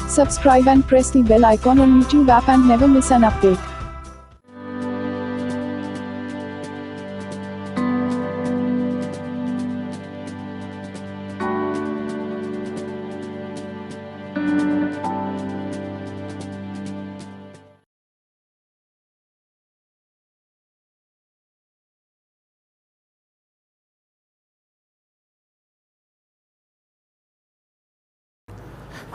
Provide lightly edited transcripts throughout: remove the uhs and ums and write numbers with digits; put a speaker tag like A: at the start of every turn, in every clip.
A: Subscribe and press the bell icon on YouTube app and never miss an update.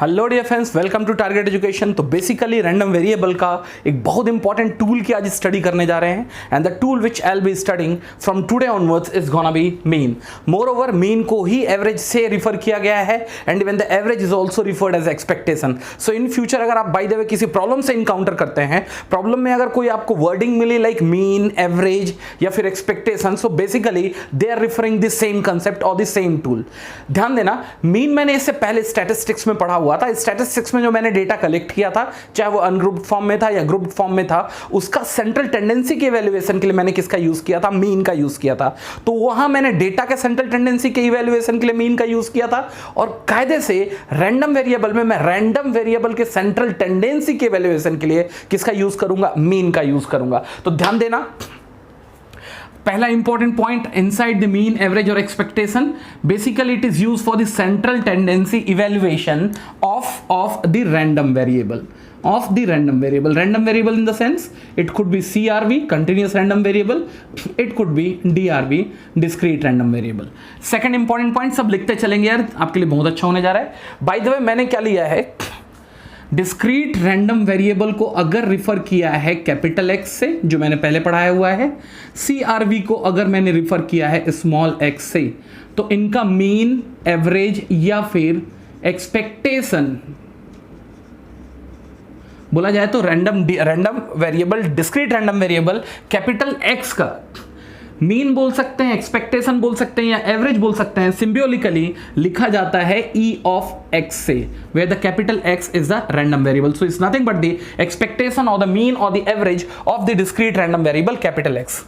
B: Hello dear friends, welcome to Target Education. तो basically random variable का एक बहुत important tool की आज study करने जा रहे हैं and the tool which I will be studying from today onwards is gonna be mean. Moreover mean को ही एवरेज से रिफर किया गया है and even the average is also referred as expectation. So in future अगर आप bye the वे किसी problem से इनकाउंटर करते हैं, प्रॉब्लम में अगर कोई आपको वर्डिंग मिली लाइक मीन, एवरेज या फिर expectation, so basically they are referring the same concept और द सेम टूल। ध्यान देना, मीन मैंने इससे पहले स्टैटिस्टिक्स में पढ़ा हुआ था। स्टैटिस्टिक्स में जो मैंने डेटा कलेक्ट किया था, चाहे वो अनग्रुप्ड फॉर्म में था या ग्रुप्ड फॉर्म में था, उसका सेंट्रल टेंडेंसी के इवैल्यूएशन के लिए मैंने किसका यूज किया था? मीन का यूज किया था। तो वहां मैंने डेटा के सेंट्रल टेंडेंसी के इवैल्यूएशन के लिए मीन का यूज किया था और कायदे से रैंडम वेरिएबल में मैं रैंडम वेरिएबल के सेंट्रल टेंडेंसी के इवैल्यूएशन के लिए किसका यूज करूंगा? मीन का यूज करूंगा। तो ध्यान देना, पहला important point, inside the mean, average और expectation, basically it is use for the central tendency evaluation of the random variable, random variable in the sense it could be CRV, continuous random variable, it could be DRV, discrete random variable। Second important point, सब लिखते चलेंगे यार, आपके लिए बहुत अच्छा होने जा रहा है। बाय द वे मैंने क्या लिया है, डिस्क्रीट रैंडम वेरिएबल को अगर रिफर किया है कैपिटल एक्स से, जो मैंने पहले पढ़ाया हुआ है, CRV को अगर मैंने रिफर किया है स्मॉल एक्स से, तो इनका मीन, एवरेज या फिर एक्सपेक्टेशन बोला जाए तो random variable, discrete random variable capital x का मीन बोल सकते हैं, एक्सपेक्टेशन बोल सकते हैं या एवरेज बोल सकते हैं। सिंबॉलिकली लिखा जाता है ई ऑफ एक्स से, where the capital X is the random variable. So it's nothing but the expectation और द मीन और the average of the discrete random variable capital X.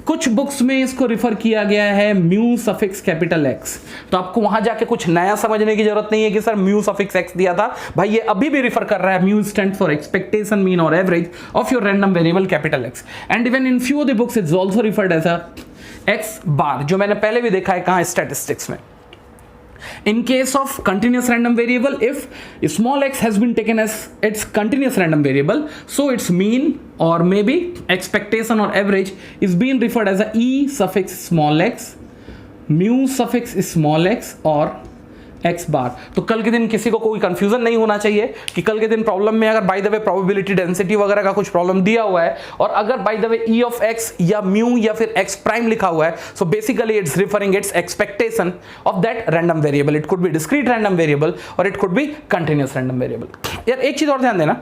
B: कुछ बुक्स में इसको रिफर किया गया है म्यू सफिक्स कैपिटल एक्स। तो आपको वहां जाके कुछ नया समझने की जरूरत नहीं है कि सर म्यू सफिक्स एक्स दिया था, भाई ये अभी भी रिफर कर रहा है, mu stand for expectation, mean और average of your random variable capital X. And even in few of the books it's also referred as a X bar, जो मैंने पहले भी देखा है कहां? स्टैटिस्टिक्स में। In case of continuous random variable, if small x has been taken as its continuous random variable, so its mean or maybe expectation or average is being referred as a e suffix small x, mu suffix small x or X bar. तो कल के दिन किसी को कोई confusion नहीं होना चाहिए कि कल के दिन प्रॉब्लम में अगर by the way probability density वगैरह का कुछ प्रॉब्लम दिया हुआ है और अगर by the way E of X या म्यू या फिर एक्स प्राइम लिखा हुआ है, so basically it's referring its expectation of that random variable. It could be discrete random variable और it could be continuous random variable. यार एक चीज और ध्यान देना,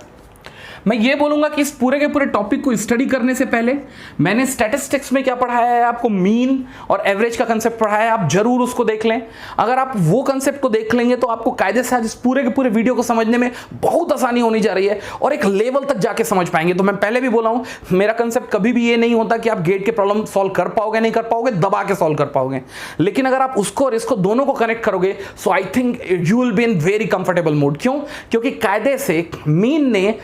B: मैं ये बोलूंगा कि इस पूरे के पूरे टॉपिक को स्टडी करने से पहले मैंने स्टैटिस्टिक्स में क्या पढ़ाया है, आपको मीन और एवरेज का कंसेप्ट पढ़ाया है, आप जरूर उसको देख लें। अगर आप वो कंसेप्ट को देख लेंगे तो आपको कायदे से आज इस पूरे के पूरे वीडियो को समझने में बहुत आसानी होनी जा रही है और एक लेवल तक जाके समझ पाएंगे। तो मैं पहले भी बोला हूं, मेरा कंसेप्ट कभी भी ये नहीं होता कि आप गेट के प्रॉब्लम सॉल्व कर पाओगे, नहीं कर पाओगे, दबा के सॉल्व कर पाओगे। लेकिन अगर आप उसको और इसको दोनों को कनेक्ट करोगे, so I think you will be in very comfortable mood. क्यों? क्योंकि कायदे से मीन ने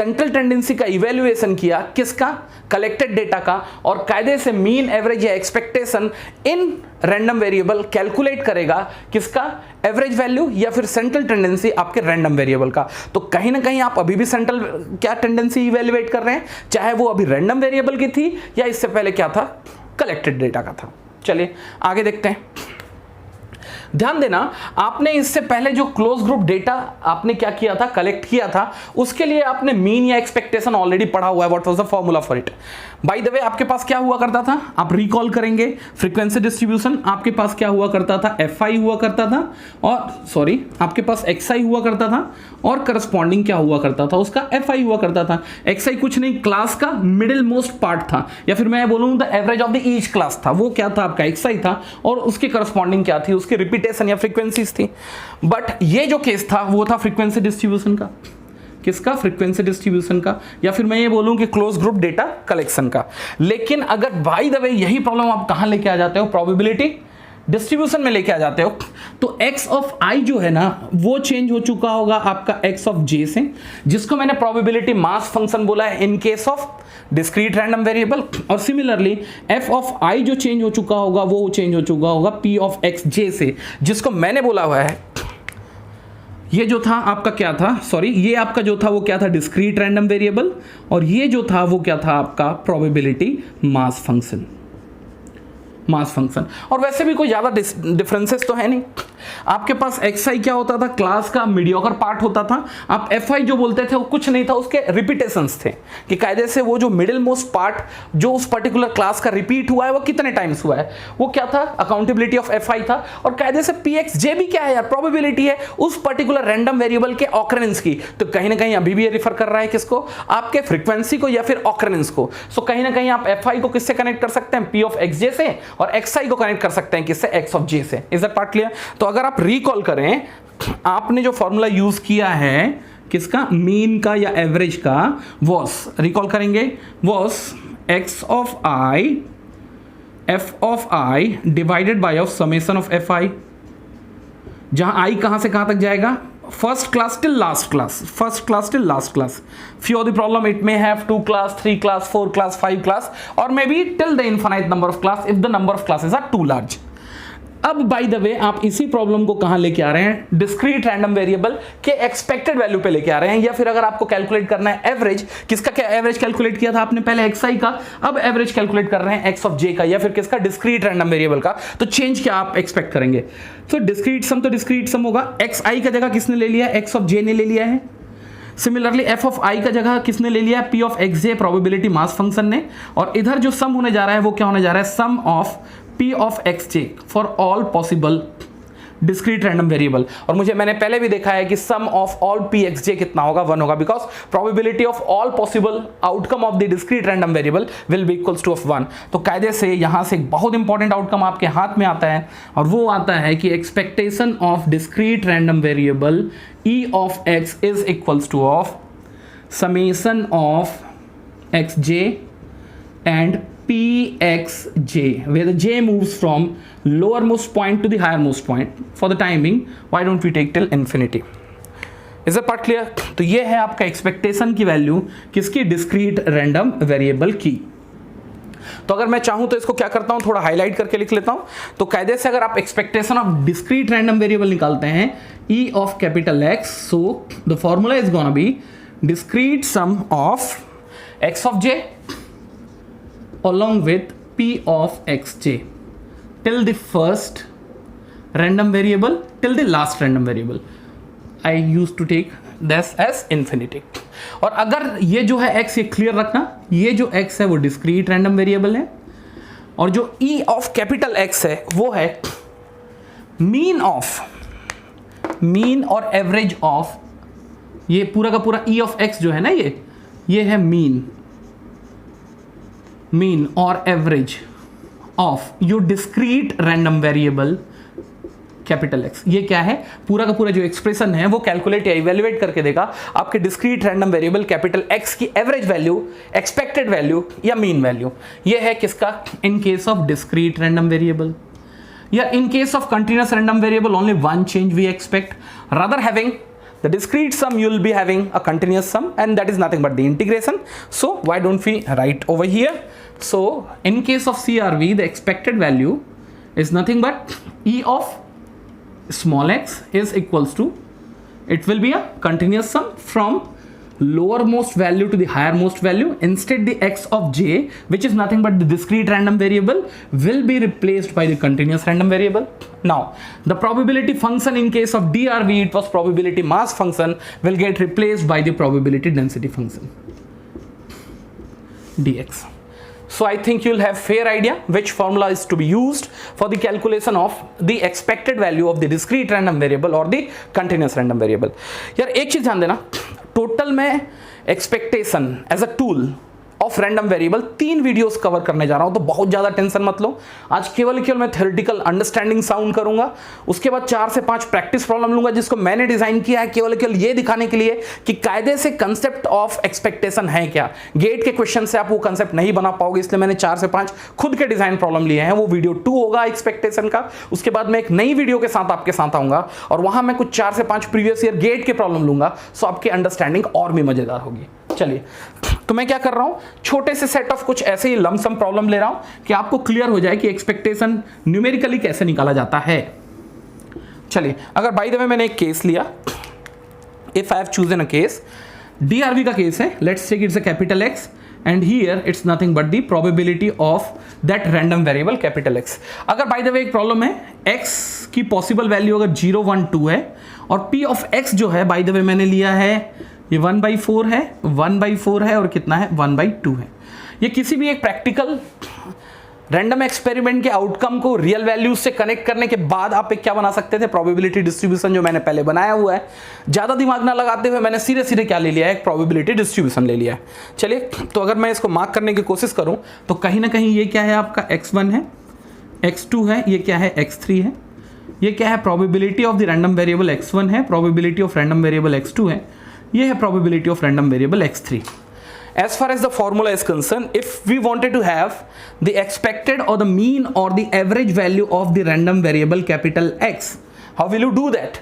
B: सेंट्रल टेंडेंसी का इवैल्यूएशन किया, किसका? कलेक्टेड डेटा का, और कायदे से मीन, एवरेज या expectation in random variable calculate करेगा, किसका? एवरेज वैल्यू या फिर सेंट्रल टेंडेंसी आपके रैंडम वेरिएबल का। तो कहीं ना कहीं आप अभी भी सेंट्रल क्या टेंडेंसी इवैल्यूएट कर रहे हैं, चाहे वो अभी रैंडम वेरिएबल की थी या इससे पहले क्या था? कलेक्टेड डेटा का था। चलिए आगे देखते हैं। ध्यान देना, आपने इससे पहले जो क्लोज ग्रुप डेटा आपने क्या किया था? कलेक्ट किया था, उसके लिए आपने मीन या एक्सपेक्टेशन ऑलरेडी पढ़ा हुआ है। What was the formula for it? Bye the way आपके पास क्या हुआ करता था, आप रिकॉल करेंगे फ्रीक्वेंसी डिस्ट्रीब्यूशन, आपके पास क्या हुआ करता था? FI हुआ करता था, और सॉरी आपके पास XI हुआ करता था और करस्पॉन्डिंग क्या हुआ करता था? उसका FI हुआ करता था। XI कुछ नहीं, क्लास का मिडिल मोस्ट पार्ट था, या फिर मैं बोलूं the average of the each class था। वो क्या था? आपका XI था, और उसकी करस्पॉन्डिंग क्या थी? उसकी रिपीटेशन या फ्रीक्वेंसीज थी। बट ये जो केस था वो था फ्रीक्वेंसी डिस्ट्रीब्यूशन का। किसका? फ्रीक्वेंसी डिस्ट्रीब्यूशन का, या फिर मैं ये बोलूं कि क्लोज ग्रुप डेटा कलेक्शन का। लेकिन अगर बाय द वे यही प्रॉब्लम आप कहां लेके आ जाते हो? प्रोबेबिलिटी डिस्ट्रीब्यूशन में लेके आ जाते हो तो x ऑफ i जो है ना वो चेंज हो चुका होगा आपका x ऑफ j से, जिसको मैंने प्रोबेबिलिटी मास फंक्शन बोला है इन case of discrete random variable. और सिमिलरली f ऑफ i जो चेंज हो चुका होगा वो चेंज हो चुका होगा p ऑफ xj से, जिसको मैंने बोला हुआ है ये जो था आपका क्या था, सॉरी ये आपका जो था वो क्या था, डिस्क्रीट रैंडम वेरिएबल, और ये जो था वो क्या था आपका probability mass function, mass function. और वैसे भी कोई ज़्यादा डिफरेंसेस तो है नहीं। आपके पास xi क्या होता था, क्लास का मीडियोकर पार्ट होता था। आप fi जो बोलते थे वो कुछ नहीं था, उसके रिपीटेशंस थे कि कायदे से वो जो मिडिल मोस्ट पार्ट जो उस पर्टिकुलर क्लास का रिपीट हुआ है वो कितने टाइम्स हुआ है, वो क्या था, अकाउंटेबिलिटी ऑफ fi था। और कायदे से pxj भी क्या है यार, प्रोबेबिलिटी है उस पर्टिकुलर रैंडम वेरिएबल के ऑकरेंस की। तो कहीं ना कहीं अभी भी ये रिफर कर रहा है किसको, आपके फ्रीक्वेंसी को या फिर ऑकरेंस को। सो कहीं ना कहीं आप fi को किससे कनेक्ट कर सकते हैं, p ऑफ xj से, और xi को कनेक्ट कर सकते हैं किससे, x ऑफ j से। Is that part clear? तो अगर आप रिकॉल करें, आपने जो फॉर्मूला यूज किया है किसका, मीन का या एवरेज का, वॉस रिकॉल करेंगे, was x of i f of i divided by of summation of fi, जहां i कहां से कहां तक जाएगा, first class till last class, first class till last class. Few of the problem it may have 2 class, 3 class, 4 class, 5 class, or maybe till the infinite number of class if the number of classes are too large. अब bye the वे आप इसी problem को कहां लेके आ रहे हैं, discrete random variable के expected value पे लेके आ रहे हैं। या फिर अगर आपको कैलकुलेट करना है एवरेज, किसका क्या एवरेज कैलकुलेट किया था आपने पहले, xi का, अब एवरेज कैलकुलेट कर रहे हैं x ऑफ j का, या फिर किसका, डिस्क्रीट रैंडम वेरिएबल का। तो चेंज क्या आप एक्सपेक्ट करेंगे, तो डिस्क्रीट सम तो डिस्क्रीट सम होगा, xi का जगह किसने ले लिया, x ऑफ j ने ले लिया है। सिमिलरली f ऑफ i का जगह किसने ले लिया, p of xj probability mass function ने। और इधर जो सम होने जा रहा है वो क्या होने जा रहा है, sum of p of xj for all possible discrete random variable. और मैंने पहले भी देखा है कि सम ऑफ ऑल pxj कितना होगा, 1 होगा, because probability of all possible outcome of the discrete random variable will be equals to of 1। तो कायदे से यहां से एक बहुत इंपॉर्टेंट आउटकम आपके हाथ में आता है, और वो आता है कि expectation of discrete random variable e of x is equals to of summation of xj and pxj, where the j moves from lowermost point to the highermost point. For the time being, why don't we take till infinity? Is that part clear? तो ये है आपका expectation की value किसकी, discrete random variable की। तो अगर मैं चाहूं तो इसको क्या करता हूं, थोड़ा हाईलाइट करके लिख लेता हूं। तो कायदे से अगर आप expectation of discrete random variable निकालते हैं e of capital x, so the formula is gonna be discrete sum of x of j along with p of xj till the first random variable till the last random variable. I used to take this as infinity. और अगर ये जो है x, ये clear रखना, ये जो x है वो डिस्क्रीट रैंडम वेरिएबल है, और जो e ऑफ कैपिटल x है वो है मीन और एवरेज ऑफ, ये पूरा का पूरा e ऑफ x जो है ना, ये है मीन और average of your discrete random variable capital x। ये क्या है, पूरा का पूरा जो एक्सप्रेशन है वो कैलकुलेट या इवेल्युएट करके देगा आपके discrete random variable capital x की एवरेज वैल्यू, एक्सपेक्टेड वैल्यू या मीन वैल्यू। ये है किसका, in case of discrete random variable. या in case of continuous random variable only one change we expect, rather having the discrete sum you will be having a continuous sum, and that is nothing but the integration. So why don't we write over here? So in case of CRV the expected value is nothing but e of small x is equals to, it will be a continuous sum from lowermost value to the highermost value. Instead the x of j, which is nothing but the discrete random variable, will be replaced by the continuous random variable. Now the probability function in case of DRV, it was probability mass function, will get replaced by the probability density function dx. So I think you'll have fair idea which formula is to be used for the calculation of the expected value of the discrete random variable or the continuous random variable. यार एक चीज ध्यान देना, total में expectation as a tool of random variable 3 videos cover करने जा रहा हूं, तो बहुत ज्यादा टेंशन मत लो। आज केवल मैं थ्योरेटिकल अंडरस्टैंडिंग साउंड करूंगा, उसके बाद 4 से 5 प्रैक्टिस प्रॉब्लम लूंगा जिसको मैंने डिजाइन किया है केवल ये दिखाने के लिए कि कायदे से कंसेप्ट ऑफ एक्सपेक्टेशन है क्या। गेट के क्वेश्चन से आप वो कंसेप्ट नहीं बना पाओगे, इसलिए मैंने 4 से 5 खुद के डिजाइन प्रॉब्लम लिए हैं। वो वीडियो 2 होगा एक्सपेक्टेशन का, उसके बाद मैं एक नई वीडियो के साथ आपके साथ आऊंगा और वहां मैं कुछ 4 से 5 प्रीवियस ईयर गेट के प्रॉब्लम लूंगा, सो आपकी अंडरस्टैंडिंग और भी मजेदार होगी। चलिए, तो मैं क्या कर रहा हूं, छोटे से सेट ऑफ कुछ ऐसे ही लमसम प्रॉब्लम ले रहा हूं कि आपको क्लियर हो जाए कि एक्सपेक्टेशन न्यूमेरिकली कैसे निकाला जाता है। चलिए, अगर बाय द वे मैंने एक केस लिया, if I have chosen a case, DRV का केस है, let's take it's a capital X and here it's nothing but the probability of that random variable capital X। अगर बाय द वे एक problem है x की possible value अगर 0, 1, 2 है और p of x जो है बाय द वे मैंने लिया है ये 1/4 है, 1/4 है और कितना है 1/2 है। ये किसी भी एक प्रैक्टिकल रैंडम एक्सपेरिमेंट के आउटकम को रियल वैल्यूज से कनेक्ट करने के बाद आप एक क्या बना सकते थे, प्रोबेबिलिटी डिस्ट्रीब्यूशन जो मैंने पहले बनाया हुआ है। ज्यादा दिमाग ना लगाते हुए मैंने सीधे सीधे क्या ले लिया है, एक प्रोबेबिलिटी डिस्ट्रीब्यूशन ले लिया है। चलिए, तो अगर मैं इसको मार्क करने की कोशिश करूं तो कहीं ना कहीं ये क्या है आपका x1 है, x2 है, ये क्या है x3 है, ये क्या है probability of the random variable x1 है, probability of random variable x2 है, ये है probability of random variable x3। As far as the formula is concerned, if we wanted to have the expected or the mean or the average value of the random variable capital X, how will you do that?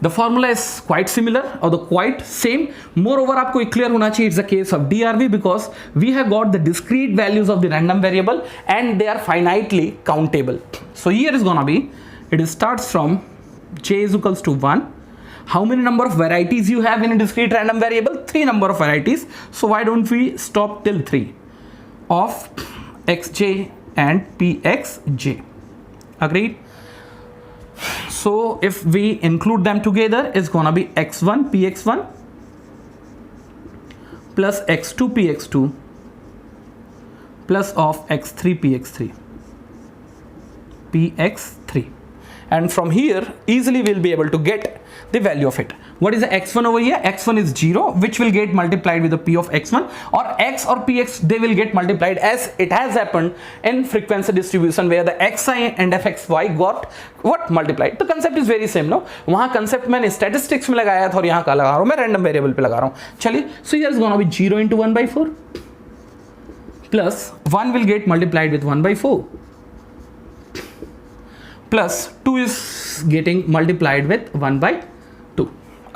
B: The formula is quite similar or the quite same. Moreover, आपको clear होना चाहिए it's the case of DRV because we have got the discrete values of the random variable and they are finitely countable. So here is gonna be, it starts from j is equals to 1. How many number of varieties you have in a discrete random variable? 3 number of varieties. So why don't we stop till 3 of xj and pxj? Agreed? So if we include them together, it's gonna be x1 px1 plus x2 px2 plus of x3 px3 px3. And from here easily we'll be able to get the value of it. What is the x1 over here? x1 is 0, which will get multiplied with the p of x1, or x or px they will get multiplied as it has happened in frequency distribution where the xi and fxy got what multiplied. The concept is very same, no? वहां concept मैंने statistics में लगाया था और यहाँ का लगा रहा हूँ मैं random variable पे लगा रहा हूँ। चलिए, so here is gonna be 0 into 1/4 plus 1 will get multiplied with 1/4 plus 2 is getting multiplied with 1/2.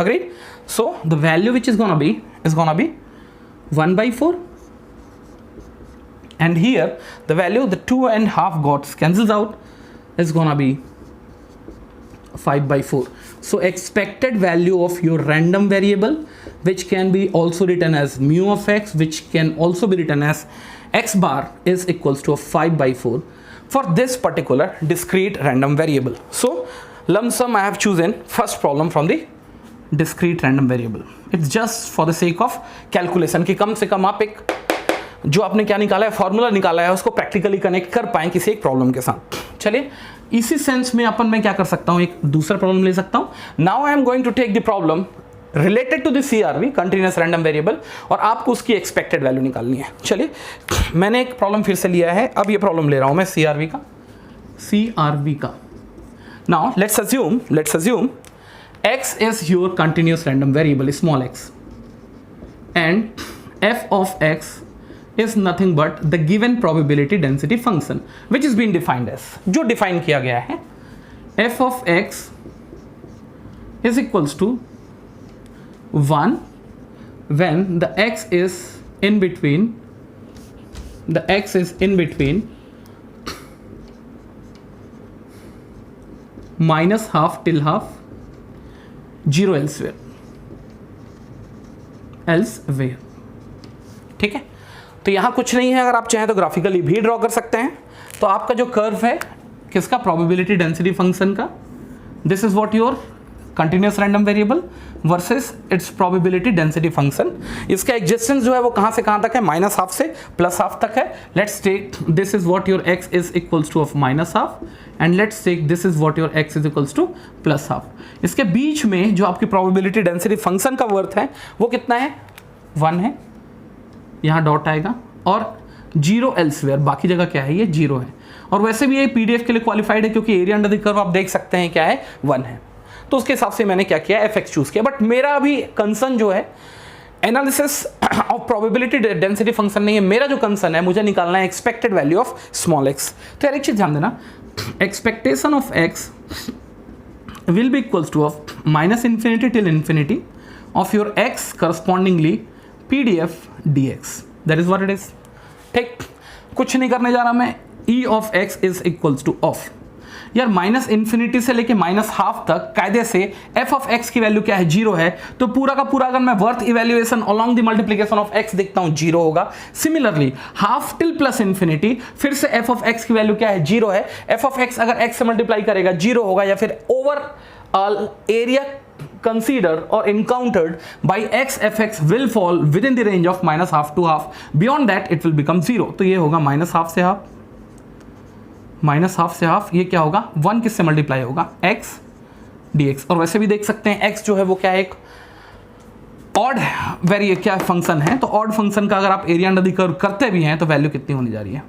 B: Agreed? So the value which is gonna be 1/4, and here the value, the 2.5 got cancels out, is gonna be 5/4. So expected value of your random variable, which can be also written as mu of x, which can also be written as x bar, is equals to a 5/4 for this particular discrete random variable. So lump sum I have chosen first problem from the discrete random variable. It's just for the sake of calculation कि कम से कम आप एक जो आपने क्या निकाला है, formula निकाला है, उसको प्रैक्टिकली कनेक्ट कर पाएं किसी एक प्रॉब्लम के साथ। चलिए, इसी सेंस में अपन मैं क्या कर सकता हूं, एक दूसरा प्रॉब्लम ले सकता हूं। Now I am going to take the problem related to the CRV, continuous random variable, और आपको उसकी एक्सपेक्टेड वैल्यू निकालनी है। चलिए, मैंने एक प्रॉब्लम फिर से लिया है, अब ये प्रॉब्लम ले रहा हूं मैं CRV का। Now let's assume x is your continuous random variable small x and f of x is nothing but the given probability density function which is being defined as, जो डिफाइन किया गया है, f of x is equals to 1 when the x is in between -12 till half 0 elsewhere। ठीक है, तो यहां कुछ नहीं है, अगर आप चाहें तो ग्राफिकली भी ड्रॉ कर सकते हैं। तो आपका जो कर्व है किसका, प्रोबेबिलिटी डेंसिटी फंक्शन का, this is what your continuous random variable versus it's probability density function. इसका एग्जिस्टेंस जो है वो कहां से कहां तक है, -12 से +12 तक है। Let's take this is what your x is equals to of -12 and let's take this is what your x is equals to +12। इसके बीच में जो आपकी प्रोबेबिलिटी डेंसिटी फंक्शन का वर्थ है वो कितना है, 1 है, यहाँ डॉट आएगा और 0 एल्सवेयर, बाकी जगह क्या है ये 0 है। और वैसे भी ये पीडीएफ के लिए क्वालिफाइड है क्योंकि एरिया अंडर द कर्व आप देख सकते हैं क्या है 1 है, तो उसके हिसाब से मैंने क्या किया fx चूज किया। बट मेरा अभी कंसर्न जो है analysis of probability density function नहीं है, मेरा जो कंसर्न है मुझे निकालना है expected value of small x। तो यार एक चीज ध्यान देना, expectation of x will be equals to of minus infinity till infinity of your x correspondingly PDF dx, that is what it is। ठीक, कुछ नहीं करने जा रहा मैं, e of x is equals to of, यार माइनस इन्फिनिटी से लेके माइनस हाफ तक कायदे से f ऑफ x की वैल्यू क्या है 0 है, तो पूरा का पूरा अगर मैं worth evaluation along the multiplication of x देखता हूं 0 होगा। Similarly half till plus infinity, फिर से f ऑफ x की वैल्यू क्या है 0 है, f ऑफ x अगर x से मल्टीप्लाई करेगा 0 होगा, या फिर over area considered or encountered by x fx will fall within the range of minus half to half, beyond that it will become 0। तो ये होगा माइनस हाफ से हाफ, माइनस हाफ से हाफ, ये क्या होगा 1 किससे मल्टीप्लाई होगा x dx। और वैसे भी देख सकते हैं x जो है वो क्या है एक ऑड वेरी क्या फंक्शन है, तो ऑड फंक्शन का अगर आप एरिया अंडर द कर्व करते भी हैं तो वैल्यू कितनी होने जा रही है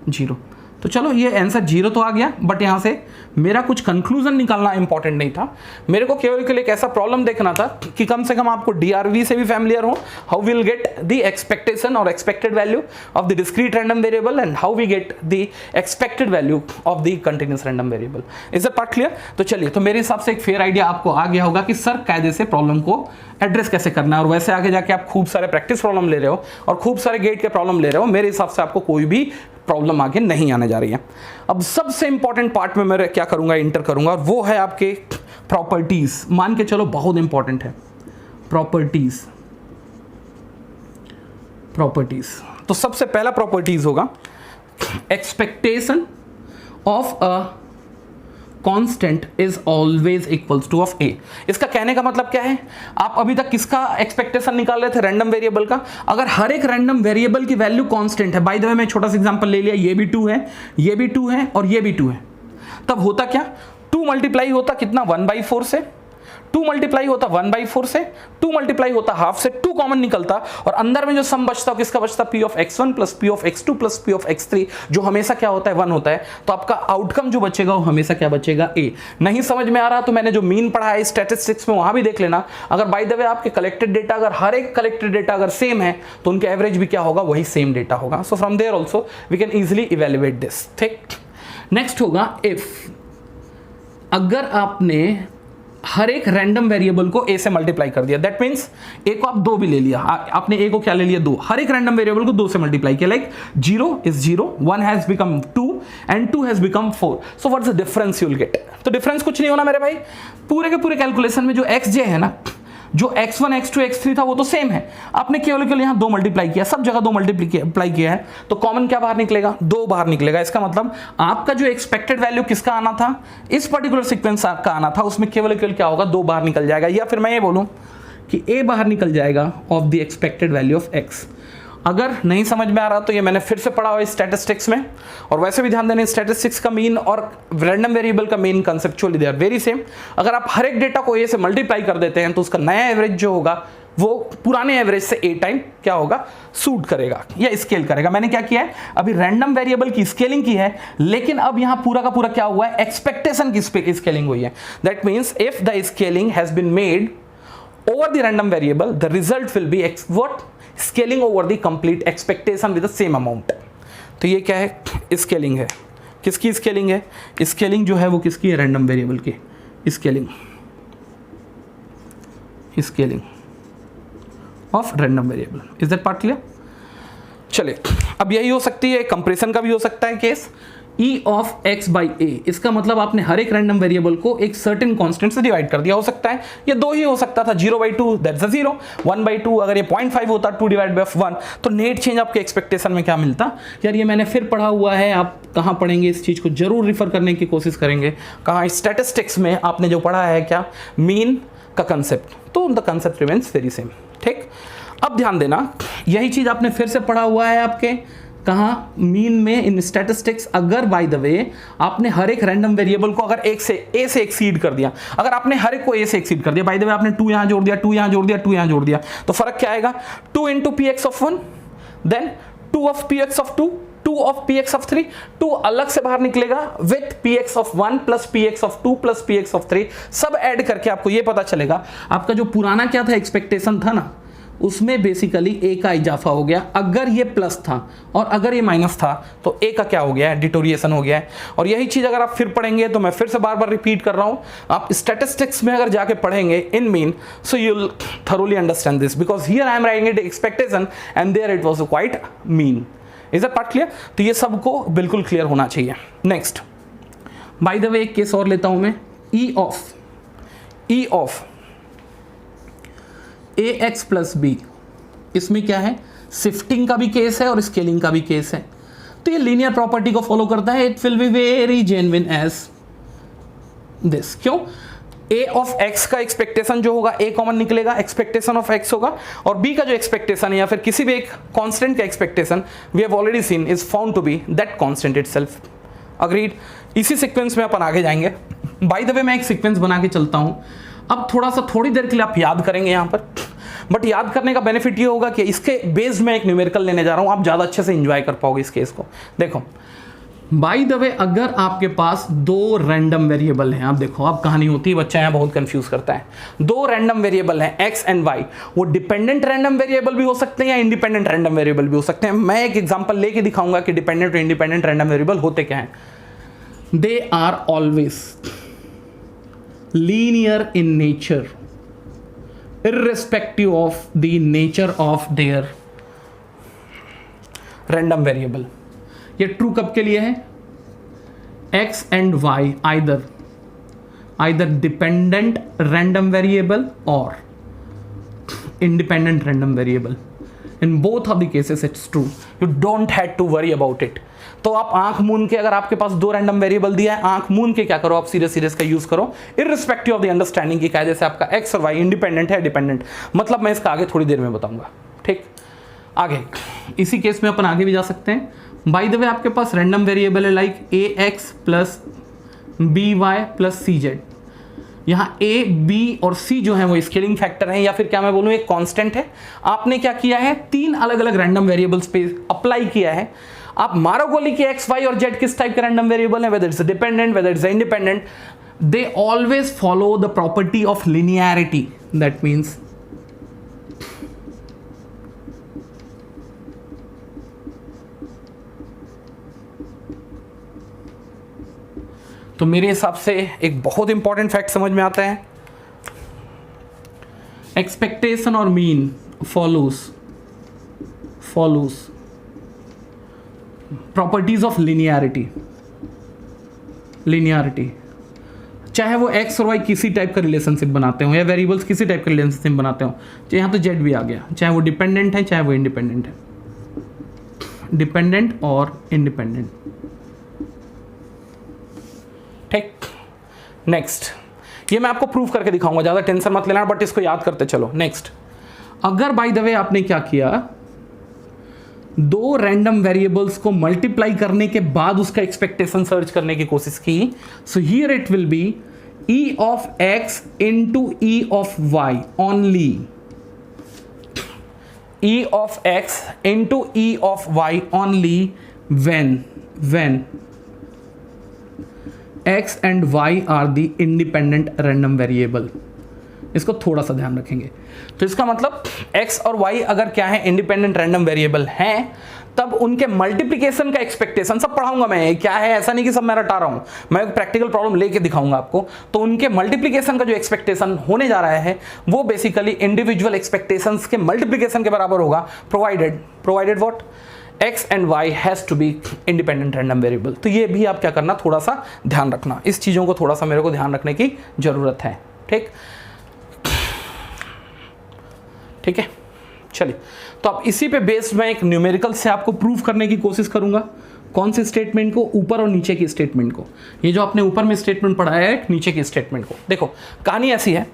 B: 0। तो चलो ये आंसर 0 तो आ गया, बट यहाँ से मेरा कुछ कंक्लूजन निकालना इंपॉर्टेंट नहीं था, मेरे को केवल के लिए एक ऐसा प्रॉब्लम देखना था कि कम से कम आपको डीआरवी से भी फैमिलियर हो, how will get the expectation और expected value of the discrete random variable and how we get the expected value of the continuous random variable. Is that part clear? तो चलिए, तो मेरे हिसाब से एक फेयर आइडिया आपको आ गया होगा कि सर कायदे से प्रॉब्लम को एड्रेस कैसे करना है, और वैसे आगे जाके आप खूब सारे प्रैक्टिस प्रॉब्लम ले रहे हो और खूब सारे गेट के प्रॉब्लम ले रहे हो, मेरे हिसाब से आपको कोई भी प्रॉब्लम आगे नहीं आने जा रही है। अब सबसे इंपॉर्टेंट पार्ट में मैं क्या करूंगा, इंटर करूंगा, और वो है आपके प्रॉपर्टीज। मान के चलो बहुत इंपॉर्टेंट है प्रॉपर्टीज। प्रॉपर्टीज, तो सबसे पहला प्रॉपर्टीज होगा expectation of a constant is always equals to of A. इसका कहने का मतलब क्या है, आप अभी तक किसका एक्सपेक्टेशन निकाल रहे थे, रैंडम वेरिएबल का। अगर हर एक रैंडम वेरिएबल की वैल्यू कांस्टेंट है, बाय द वे मैं छोटा सा एग्जांपल ले लिया, ये भी 2 है, ये भी 2 है और ये भी 2 है, तब होता क्या 2 मल्टीप्लाई होता कितना 1/4 से, 2 मल्टीप्लाई होता 1/4 से, 2 मल्टीप्लाई होता हाफ से, 2 कॉमन निकलता और अंदर में जो सम बचता किसका बचता p of x1 plus p of x2 plus p of x3, जो हमेशा क्या होता है 1 होता है। तो आपका आउटकम जो बचेगा वो हमेशा क्या बचेगा a। नहीं समझ में आ रहा तो मैंने जो मीन पढ़ा है स्टैटिस्टिक्स में वहां भी देख लेना। अगर बाय द वे आपके कलेक्टेड डेटा अगर हर एक कलेक्टेड डेटा अगर सेम है तो उनके एवरेज भी क्या होगा, वही सेम डेटा होगा। So from there also we can easily evaluate this. ठीक, नेक्स्ट होगा इफ अगर आपने हर एक रैंडम वेरिएबल को a से मल्टीप्लाई कर दिया, दैट मींस a को आप 2 भी ले लिया, आपने a को क्या ले लिया 2, हर एक रैंडम वेरिएबल को 2 से मल्टीप्लाई किया, like 0 is 0, 1 has become 2 and 2 has become 4। so what's the difference you will get? तो डिफरेंस कुछ नहीं होना मेरे भाई, पूरे के पूरे कैलकुलेशन में जो xj है ना, जो x1 x2 x3 था वो तो सेम है, आपने केवल यहाँ 2 मल्टीप्लाई किया, सब जगह 2 मल्टीप्लाई किया है, तो कॉमन क्या बाहर निकलेगा 2 बाहर निकलेगा। इसका मतलब आपका जो एक्सपेक्टेड वैल्यू किसका आना था, इस पर्टिकुलर सीक्वेंस का आना था, उसमें केवल क्या होगा 2 बाहर निकल जाएगा, या फिर मैं ये बोलूं कि a बाहर निकल जाएगा of the expected value of x। अगर नहीं समझ में आ रहा तो ये मैंने फिर से पढ़ा हुआ स्टैटिस्टिक्स में, और वैसे भी ध्यान देना स्टैटिस्टिक्स का मीन और रैंडम वेरिएबल का mean conceptually they are very same. अगर आप हर एक डेटा को a से मल्टीप्लाई कर देते हैं तो उसका नया एवरेज जो होगा वो पुराने एवरेज से a टाइम क्या होगा सूट करेगा या स्केल करेगा। मैंने क्या किया है, अभी रैंडम वेरिएबल की स्केलिंग की है, लेकिन अब यहां पूरा का पूरा क्या हुआ है, एक्सपेक्टेशन की स्केलिंग हुई है। That means if the scaling has been made over the random variable, the result will be what scaling over the complete expectation with the same amount। तो ये क्या है, स्केलिंग है, किसकी स्केलिंग है, स्केलिंग जो है वो किसकी है, रैंडम वेरिएबल की scaling, scaling of random variable. Is that part clear? चलिए, अब यही हो सकती है, कंपैरिजन का भी हो सकता है case, e of x by a। इसका मतलब आपने हर एक रैंडम वेरिएबल को एक सर्टेन कांस्टेंट से डिवाइड कर दिया। हो सकता है ये 2 ही हो सकता था, 0/2 दैट्स अ 0, 1/2 अगर ये 0.5 होता 2 डिवाइड बाय 1, तो नेट चेंज आपके एक्सपेक्टेशन में क्या मिलता। यार ये मैंने फिर पढ़ा हुआ है, आप कहाँ पढ़ेंगे इस चीज़ को जरूर रिफर करने की कोशिश करेंगे। कहाँ, स्टैटिस्टिक्स में आपने जो पढ़ा है क्या, मीन का कंसेप्ट, तो the concept remains very same. ठीक, अब ध्यान देना यही चीज़ आपने फिर से पढ़ा हुआ है आपके कहाँ, मीन में इन स्टैटिस्टिक्स। अगर बाय द वे आपने हर एक रैंडम वेरिएबल को अगर a से एक्सीड कर दिया, अगर आपने हर एक को a से एक्सीड कर दिया, बाय द वे आपने 2 यहाँ जोड़ दिया, 2 यहाँ जोड़ दिया, 2 यहाँ जोड़ दिया, तो फर्क क्या आएगा, 2 into px of 1 then 2 of P X of 2, 2 of P X of 3, 2 अलग से बाहर निकलेगा with P X of 1 plus P X of 2 plus P X of 3, सब ऐड करके आपको ये पता चलेगा आपका जो पुराना क्या था एक्सपेक्टेशन था ना, उसमें बेसिकली ए का इजाफा हो गया। अगर ये प्लस था और अगर ये माइनस था तो ए का क्या हो गया है, डिटोरिएशन हो गया है। और यही चीज अगर आप फिर पढ़ेंगे, तो मैं फिर से बार बार रिपीट कर रहा हूं, आप स्टैटिस्टिक्स में अगर जाके पढ़ेंगे in mean, so you will thoroughly understand this, because here I am writing it expectation and there it was quite mean. Is that part clear? तो ये सबको बिल्कुल क्लियर होना चाहिए। नेक्स्ट, बाय द वे एक केस और लेता हूं मैं, E of A X plus B. इसमें क्या है, शिफ्टिंग का भी केस है और स्केलिंग का भी केस है। तो ये लीनियर प्रॉपर्टी को फॉलो करता है। It will be very genuine as this. क्यों? ए ऑफ एक्स का एक्सपेक्टेशन जो होगा, ए कॉमन निकलेगा, एक्सपेक्टेशन ऑफ एक्स होगा, और बी का जो एक्सपेक्टेशन है या फिर किसी भी एक कांस्टेंट का expectation, we have already seen is found to be that constant itself. Agreed? इसी सीक्वेंस में अपन आगे जाएंगे। बाय द वे मैं एक सीक्वेंस बना के चलता हूं। अब थोड़ी देर के लिए आप याद करेंगे यहां पर, बट याद करने का बेनिफिट ये होगा कि इसके बेस्ड में एक न्यूमेरिकल लेने जा रहा हूं, आप ज्यादा अच्छे से एंजॉय कर पाओगे इस केस को। देखो, बाय द वे अगर आपके पास दो रैंडम वेरिएबल हैं, आप देखो, अब कहानी होती है, बच्चा यहां बहुत कंफ्यूज करता है। दो रैंडम वेरिएबल हैं एक्स एंड वाई, वो डिपेंडेंट रैंडम वेरिएबल भी हो सकते हैं या इंडिपेंडेंट रैंडम वेरिएबल भी हो सकते हैं। मैं एक एग्जांपल लेके दिखाऊंगा कि डिपेंडेंट और इंडिपेंडेंट रैंडम वेरिएबल होते क्या हैं। They are always linear in nature irrespective of the nature of their random variable। ये ट्रू कब के लिए है? x and y either dependent random variable or independent random variable। in both of the cases it's true, you don't have to worry about it। तो आप आंख मूंद के, अगर आपके पास दो रैंडम वेरिएबल दिया है, आंख मूंद के क्या करो, आप सीरियस का यूज करो, इररिस्पेक्टिव ऑफ द अंडरस्टैंडिंग की कायदे से आपका एक्स और वाई इंडिपेंडेंट है डिपेंडेंट। मतलब मैं इसका आगे थोड़ी देर में बताऊंगा। ठीक, आगे इसी केस में अपन आगे भी जा सकते हैं। बाय द वे आपके पास रैंडम वेरिएबल है like A X plus B Y plus C Z. यहाँ ए बी और सी जो है वो स्केलिंग फैक्टर है, या फिर क्या मैं बोलूँ एक कांस्टेंट है। आपने क्या किया है, तीन अलग अलग रैंडम वेरिएबल्स पे अप्लाई किया है। आप मारो गोली कि एक्स वाई और जेड किस टाइप के रैंडम वेरिएबल है, whether it's dependent whether it's independent, they always follow the property of linearity. That means तो मेरे हिसाब से एक बहुत इंपॉर्टेंट फैक्ट समझ में आता है, एक्सपेक्टेशन और mean follows properties of linearity. चाहे वो एक्स और वाई किसी टाइप का रिलेशनशिप बनाते हो या वेरिएबल्स किसी टाइप का रिलेशनशिप बनाते हो, चाहे यहाँ तो जेड भी आ गया, चाहे वो डिपेंडेंट है चाहे वो इंडिपेंडेंट है, डिपेंडेंट और इंडिपेंडेंट। ठीक, नेक्स्ट, ये मैं आपको प्रूव करके दिखाऊंगा, ज्यादा टेंशन मत लेना, बट इसको याद करते चलो। नेक्स्ट, अगर बाय द वे आपने क्या किया, दो रैंडम वेरिएबल्स को मल्टीप्लाई करने के बाद उसका एक्सपेक्टेशन सर्च करने की कोशिश की, so here it will be E of X into E of Y only, E of X into E of Y only when x and y are the independent random variable। इसको थोड़ा सा ध्यान रखेंगे। तो इसका मतलब x और y अगर क्या है, इंडिपेंडेंट रैंडम वेरिएबल हैं, तब उनके मल्टीप्लिकेशन का एक्सपेक्टेशन सब पढ़ाऊंगा मैं, क्या है ऐसा नहीं कि सब मैं रटा रहा हूं, मैं एक प्रैक्टिकल प्रॉब्लम लेके दिखाऊंगा आपको। तो उनके मल्टीप्लिकेशन का जो एक्सपेक्टेशन होने जा रहा है वो बेसिकली इंडिविजुअल एक्सपेक्टेशंस के मल्टीप्लिकेशन के बराबर होगा, provided what, x and y has to be independent random variable। तो ये भी आप क्या करना, थोड़ा सा ध्यान रखना, इस चीजों को थोड़ा सा मेरे को ध्यान रखने की जरूरत है। ठीक है, चलिए। तो अब इसी पे बेस्ड मैं एक न्यूमेरिकल से आपको प्रूव करने की कोशिश करूंगा। कौन सी स्टेटमेंट को, ऊपर और नीचे की स्टेटमेंट को। ये जो आपने ऊपर में स्टेटमेंट पढ़ाया है, नीचे की स्टेटमेंट को। देखो कहानी ऐसी है,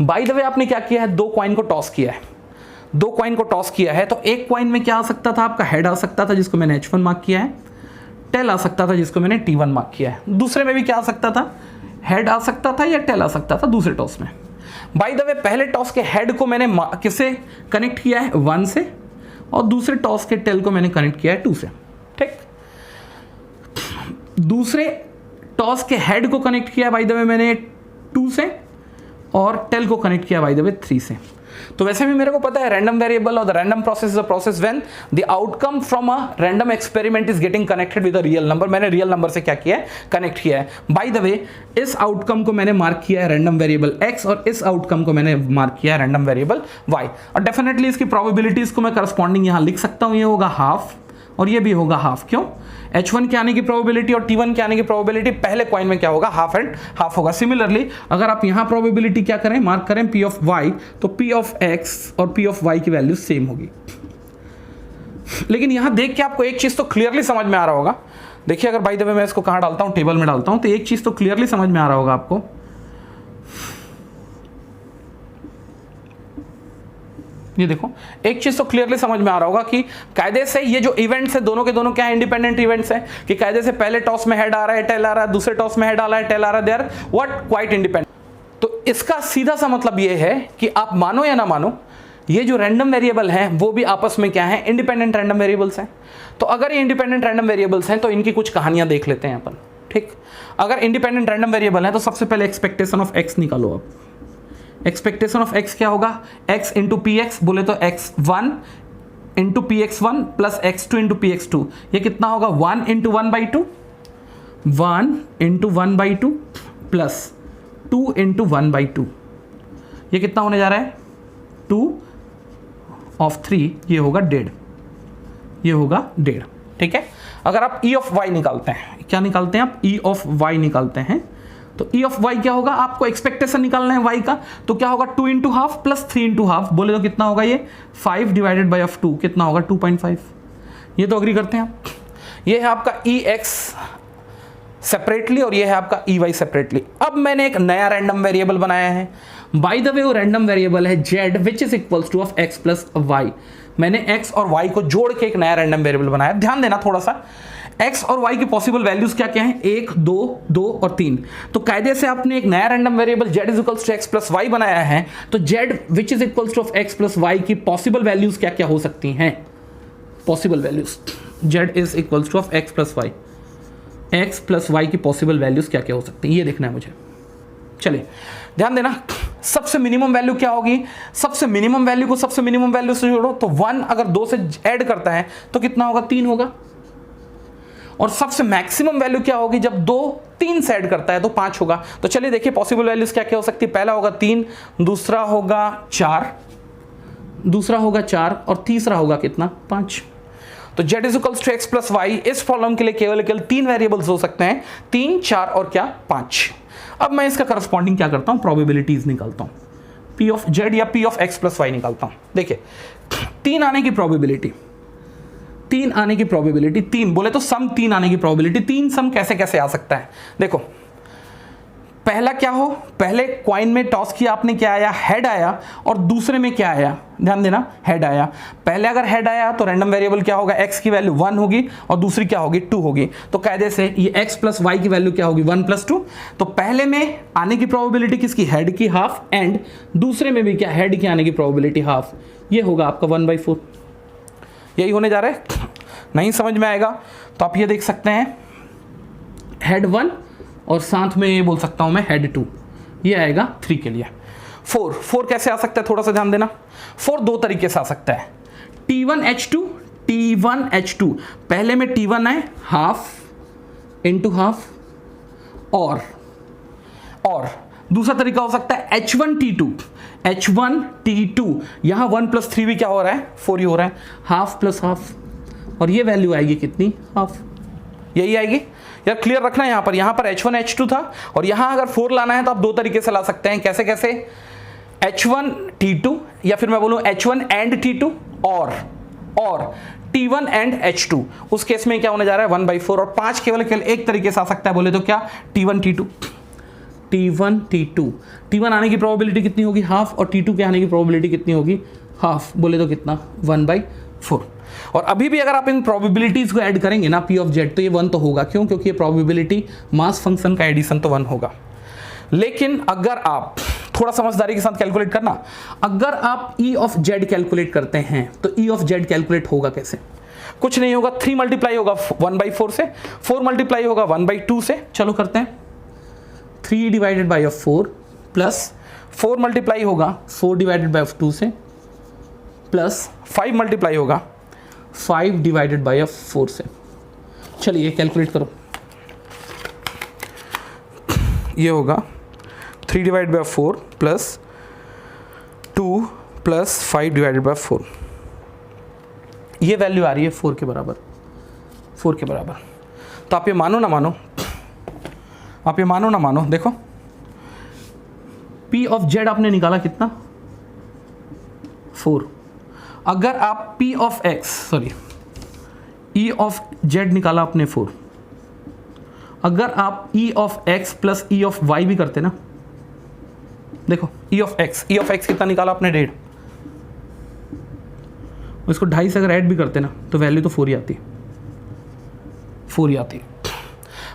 B: बाय द वे आपने क्या किया है, दो कॉइन को टॉस किया है। तो एक कॉइन में क्या आ सकता था, आपका हेड आ सकता था जिसको मैंने H1 मार्क किया है, टेल आ सकता था जिसको मैंने T1 मार्क किया है। दूसरे में भी क्या आ सकता था, हेड आ सकता था या टेल आ सकता था दूसरे टॉस में। बाय द वे पहले टॉस के हेड को मैंने किससे कनेक्ट किया है, 1 से, और दूसरे टॉस के टेल को मैंने कनेक्ट किया है 2 से, ठीक। दूसरे टॉस के हेड को कनेक्ट किया बाय द वे मैंने 2 से, और टेल को कनेक्ट किया बाय द वे 3 से। तो वैसे भी मेरे को पता है रैंडम वेरिएबल और the random process is a process when the outcome from a random experiment is getting connected with a real number. मैंने रियल नंबर से क्या किया है, कनेक्ट किया है। बाय द वे इस आउटकम को मैंने मार्क किया है रैंडम वेरिएबल x और इस आउटकम को मैंने मार्क किया है रैंडम वेरिएबल y, और डेफिनेटली इसकी प्रोबेबिलिटीज को मैं करस्पॉन्डिंग यहां लिख सकता हूं। ये होगा हाफ और ये भी होगा हाफ। क्यों? H1 के आने की प्रोबेबिलिटी और T1 के आने की प्रोबेबिलिटी पहले कॉइन में क्या होगा, हाफ एंड हाफ होगा। सिमिलरली अगर आप यहां प्रोबेबिलिटी क्या करें, मार्क करें P ऑफ Y, तो P ऑफ X और P ऑफ Y की वैल्यू सेम होगी। लेकिन यहां देख के आपको एक चीज तो क्लियरली समझ में आ रहा होगा। देखिए अगर बाय द वे मैं इसको कहां डालता हूं, टेबल में डालता हूं, तो एक चीज तो क्लियरली समझ में आ रहा होगा आपको। ये देखो एक चीज तो क्लियरली समझ में आ रहा होगा कि कायदे से ये जो इवेंट्स है दोनों के दोनों क्या है, इंडिपेंडेंट इवेंट्स है। कि कायदे से पहले टॉस में हेड आ रहा है, टेल आ रहा है, दूसरे टॉस में हेड आ रहा है, टेल आ रहा है, they are what quite independent. तो इसका सीधा सा मतलब ये है कि आप मानो या ना मानो, ये जो रैंडम वेरिएबल हैं वो भी आपस में क्या है, इंडिपेंडेंट रैंडम वेरिएबल्स हैं। तो अगर ये इंडिपेंडेंट रैंडम वेरिएबल्स हैं तो इनकी कुछ कहानियां देख लेते हैं अपन, ठीक। अगर इंडिपेंडेंट रैंडम वेरिएबल है तो सबसे पहले एक्सपेक्टेशन ऑफ एक्स निकालो। अब एक्सपेक्टेशन ऑफ एक्स क्या होगा, x इंटू पी एक्स, बोले तो x1 into P x 1 plus x2 into P x 2। ये कितना होगा, 1 इंटू 1/2, 1 इंटू 1/2 प्लस 2 इंटू 1/2। ये कितना होने जा रहा है, 2 ऑफ 3, ये होगा 1.5, ये होगा 1.5, ठीक है। अगर आप e ऑफ y निकालते हैं, क्या निकालते हैं आप, e ऑफ y निकालते हैं, तो e ऑफ y क्या होगा, आपको एक्सपेक्टेशन निकालना है y का, तो क्या होगा 2 into half plus 3 into half, बोले तो कितना होगा ये 5 डिवाइडेड बाई ऑफ 2, कितना होगा 2.5। ये तो अग्री करते हैं आप। ये है आपका ex सेपरेटली और ये है आपका ey सेपरेटली। अब मैंने एक नया रैंडम वेरिएबल बनाया है। बाय द वे वो रैंडम वेरिएबल है z which is equals to of x plus y। मैंने x और y को जोड़ के एक नया रैंडम वेरिएबल बनाया। ध्यान देना थोड़ा सा, x और y की पॉसिबल वैल्यूज क्या क्या हैं, 1, 2, 2 और 3। तो कायदे से आपने एक नया random variable z is equals to x plus y बनाया है, तो z which is equals to of x plus y की पॉसिबल वैल्यूज क्या क्या हो सकती हैं। Possible values z is equals to of x plus y, x plus y की पॉसिबल वैल्यूज क्या क्या हो सकती हैं, ये देखना है मुझे। चलिए ध्यान देना, सबसे मिनिमम वैल्यू क्या होगी, सबसे मिनिमम वैल्यू को सबसे मिनिमम वैल्यू से जोड़ो, तो 1 अगर 2 से ऐड करता है तो कितना होगा, 3 होगा। और सबसे मैक्सिमम वैल्यू क्या होगी, जब 2 3 से ऐड करता है तो 5 होगा। तो चलिए देखिए पॉसिबल वैल्यूज क्या क्या हो सकती है। पहला होगा 3, दूसरा होगा 4, दूसरा होगा 4 और तीसरा होगा कितना, 5। तो z is equals to x plus y इस प्रॉब्लम के लिए केवल 3 वेरिएबल्स हो सकते हैं, 3, 4 और क्या 5। अब मैं इसका करस्पॉन्डिंग क्या करता हूं, प्रोबेबिलिटीज निकालता हूं, p ऑफ z या p of x plus y निकालता हूं। देखिए 3 आने की प्रोबेबिलिटी, 3 आने की प्रोबेबिलिटी, 3 बोले तो सम 3 आने की प्रोबेबिलिटी। 3 सम कैसे कैसे आ सकता है, देखो पहला क्या हो, पहले क्वाइन में टॉस किया आपने, क्या आया, हेड आया, और दूसरे में क्या आया, ध्यान देना हेड आया। पहले अगर हेड आया तो रैंडम वेरिएबल क्या होगा, x की वैल्यू 1 होगी और दूसरी क्या होगी 2 होगी। तो कायदे से ये x प्लस y की वैल्यू क्या होगी 1 प्लस 2। तो पहले में आने की प्रोबेबिलिटी किसकी, हेड की हाफ, एंड दूसरे में भी क्या, हेड की आने की प्रोबेबिलिटी हाफ। ये होगा आपका 1/4, यही होने जा रहा है। नहीं समझ में आएगा तो आप ये देख सकते हैं हेड 1 और साथ में ये बोल सकता हूं मैं हेड 2, ये आएगा 3 के लिए। 4 कैसे आ सकता है, थोड़ा सा ध्यान देना। 4 दो तरीके से आ सकता है, T1H2, T1H2। पहले में T1 आए हाफ इंटू हाफ, और दूसरा तरीका हो सकता है H1T2, H1T2। यहां 1 प्लस 3 भी क्या हो रहा है, 4 ही हो रहा है, हाफ प्लस हाफ, और ये वैल्यू आएगी कितनी, हाफ, यही आएगी। यार क्लियर रखना है, यहां पर H1 H2 था, और यहां अगर 4 लाना है तो आप दो तरीके से ला सकते हैं। कैसे कैसे, H1 T2, या फिर मैं बोलूं H1 एंड T2, और T1 एंड H2। उस केस में क्या होने जा रहा है 1/4, और 5 केवल एक तरीके से आ सकता है, बोले तो क्या, T1 T2, T1 T2। T1 आने की प्रोबेबिलिटी कितनी होगी, हाफ, और T2 के आने की प्रोबेबिलिटी कितनी होगी, हाफ, बोले तो कितना 1/4। और अभी भी अगर आप इन प्रोबेबिलिटीज को ऐड करेंगे ना p ऑफ z, तो ये 1 तो होगा। क्यों, क्योंकि ये प्रोबेबिलिटी मास फंक्शन का एडिशन तो 1 होगा। लेकिन अगर आप थोड़ा समझदारी के साथ कैलकुलेट करना। अगर आप ई ऑफ जेड कैलकुलेट करते हैं तो ई ऑफ जेड कैलकुलेट होगा कैसे? कुछ नहीं होगा, 3 मल्टीप्लाई होगा 1/4 से, 4 मल्टीप्लाई होगा 1/2 से। चलो करते हैं, 3 डिवाइडेड बाई 4 प्लस 4 मल्टीप्लाई होगा 4 डिवाइडेड बाई 2 से, प्लस 5 मल्टीप्लाई होगा 5 डिवाइडेड बाई 4 से। चलिए कैलकुलेट करो, ये होगा 3 divide by 4 plus 2 plus 5 divided by 4। ये वैल्यू आ रही है 4 के बराबर, 4 के बराबर। तो आप ये मानो ना मानो, आप ये मानो ना मानो, देखो P ऑफ Z आपने निकाला कितना? 4। अगर आप P of X, sorry E of Z निकाला आपने 4, अगर आप E of X plus E of Y भी करते ना, देखो E ऑफ X कितना निकाला आपने? 1.5। इसको 2.5 से अगर ऐड भी करते ना तो वैल्यू तो 4 ही आती, 4 ही आती।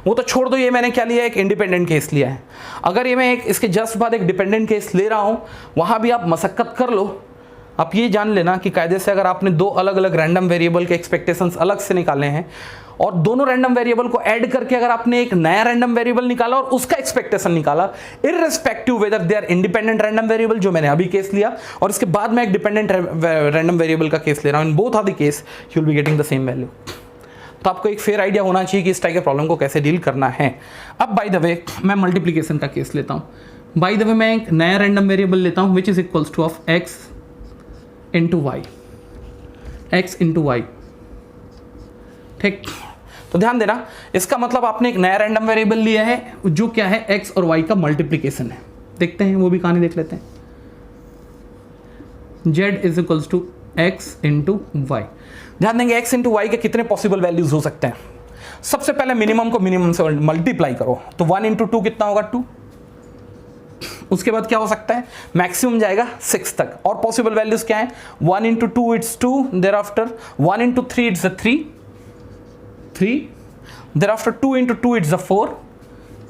B: वो तो छोड़ दो, ये मैंने क्या लिया है, एक इंडिपेंडेंट केस लिया है। अगर ये मैं एक इसके जस्ट बाद एक डिपेंडेंट केस ले रहा हूँ, वहाँ भी आप मशक्कत कर लो। आप ये जान लेना कि कायदे से अगर आपने 2 अलग अलग रैंडम वेरिएबल के एक्सपेक्टेशंस अलग से निकाले हैं और दोनों रैंडम वेरिएबल को ऐड करके अगर आपने एक नया रैंडम वेरिएबल निकाला और उसका एक्सपेक्टेशन निकाला, irrespective whether they are independent random variable, जो मैंने अभी केस लिया, और इसके बाद मैं एक डिपेंडेंट रैंडम वेरिएबल का केस ले रहा हूँ, in both are the case you will be getting the same value. तो आपको एक फेयर आइडिया होना चाहिए कि इस टाइप के प्रॉब्लम को कैसे डील करना है। अब बाय द वे मैं मल्टीप्लिकेशन का केस लेता हूँ। बाय द वे मैं एक नया रैंडम वेरिएबल लेता हूँ which is equals to of x into y, x into y. ठीक, तो ध्यान देना, इसका मतलब आपने एक नया रैंडम वेरिएबल लिया है जो क्या है, x और y का मल्टीप्लिकेशन है। देखते हैं, वो भी कहानी देख लेते हैं। z is equals to x into y. ध्यान देंगे x इंटू वाई के कितने पॉसिबल वैल्यूज हो सकते हैं। सबसे पहले मिनिमम को मिनिमम से मल्टीप्लाई करो, तो 1 इंटू 2 कितना होगा? 2। उसके बाद क्या हो सकता है, मैक्सिमम जाएगा 6 तक। और पॉसिबल वैल्यूज क्या है? 1 into 2 it's 2, there after 1 into 3 it's 3, there after 2 into 2 it's 4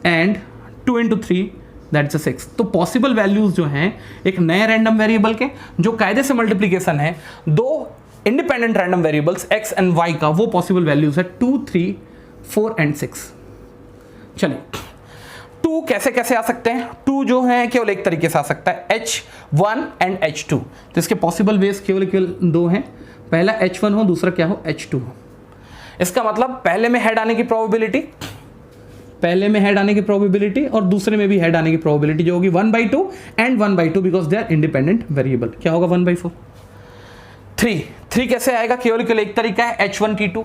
B: and 2 into 3 that's 6। तो पॉसिबल वैल्यूज जो हैं एक नए रैंडम वेरिएबल के, जो कायदे से मल्टीप्लिकेशन है 2 independent random variables x and y का, वो पॉसिबल वैल्यूज है 2, 3, 4 एंड 6। चलिए 2 कैसे कैसे आ सकते हैं? 2 जो है केवल एक तरीके से आ सकता है, H1 एंड H2। तो इसके पॉसिबल वेज केवल 2 हैं, पहला H1 हो, दूसरा क्या हो, H2 हो। इसका मतलब पहले में हेड आने की प्रोबेबिलिटी, पहले में हेड आने की प्रोबेबिलिटी और दूसरे में भी हेड आने की प्रोबेबिलिटी जो होगी 1/2 and 1/2 because they are independent variable. क्या होगा? 1/4। 3 कैसे आएगा? केवल एक तरीका है, H1T2,